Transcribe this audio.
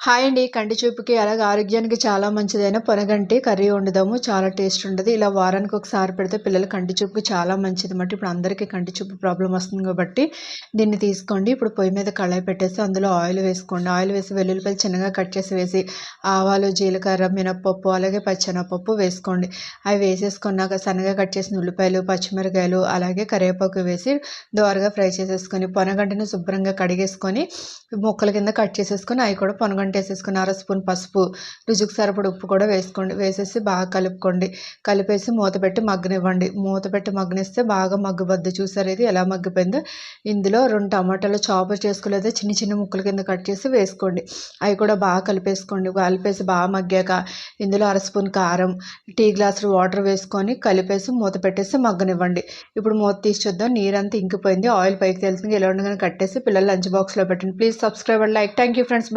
Hi అండి. కంటి చూపుకి అలాగే ఆరోగ్యానికి చాలా మంచిదైన పొనగంటి కర్రీ వండుదాము. చాలా టేస్ట్ ఉంటది. ఇలా వారానికి ఒకసారి పెడితే పిల్లల కంటి చూపుకి చాలా మంచిదన్నమాట. ఇప్పుడు అందరికీ కంటి చూపు ప్రాబ్లమ్ వస్తుంది కాబట్టి దీన్ని తీసుకోండి. ఇప్పుడు పొయ్యి మీద కళాయి పెట్టేసి అందులో ఆయిల్ వేసుకోండి. ఆయిల్ వేసి వెల్లుల్లిపాయలు చిన్నగా కట్ చేసి వేసి ఆవాలు, జీలకర్ర, మినపప్పు అలాగే పచ్చెనపప్పు వేసుకోండి. అవి వేసేసుకున్నాక సన్నగా కట్ చేసిన ఉల్లిపాయలు, పచ్చిమిరకాయలు అలాగే కరివేపాకు వేసి దోరగా ఫ్రై చేసేసుకొని పొనగంటిని శుభ్రంగా కడిగేసుకొని ముక్కల కింద కట్ చేసేసుకొని అవి కూడా పొనగంటి వేసేసుకుని అర స్పూన్ పసుపు, రుచికి సరిపడ ఉప్పు కూడా వేసుకోండి. వేసేసి బాగా కలుపుకోండి. కలిపేసి మూత పెట్టి మగ్గనివ్వండి. మూత పెట్టి మగ్గనిస్తే బాగా మగ్గుబద్ది. చూసారు ఇది ఎలా మగ్గిపోయిందో. ఇందులో 2 టమాటాలు చాపర్ చేసుకోలేదా చిన్న చిన్న ముక్కల కింద కట్ చేసి వేసుకోండి. అవి కూడా బాగా కలిపేసుకోండి. కలిపేసి బాగా మగ్గాక ఇందులో అర స్పూన్ కారం, టీ గ్లాసులు వాటర్ వేసుకొని కలిపేసి మూత పెట్టేసి మగ్గనివ్వండి. ఇప్పుడు మూత తీసి చూద్దాం. నీరంతా ఇంకిపోయింది. ఆయిల్ పైకి తెలుస్తుంది. ఇలా ఉండగానే కట్టేసి పిల్లలు లంచ్ బాక్స్లో పెట్టండి. Please subscribe and like. Thank you friends.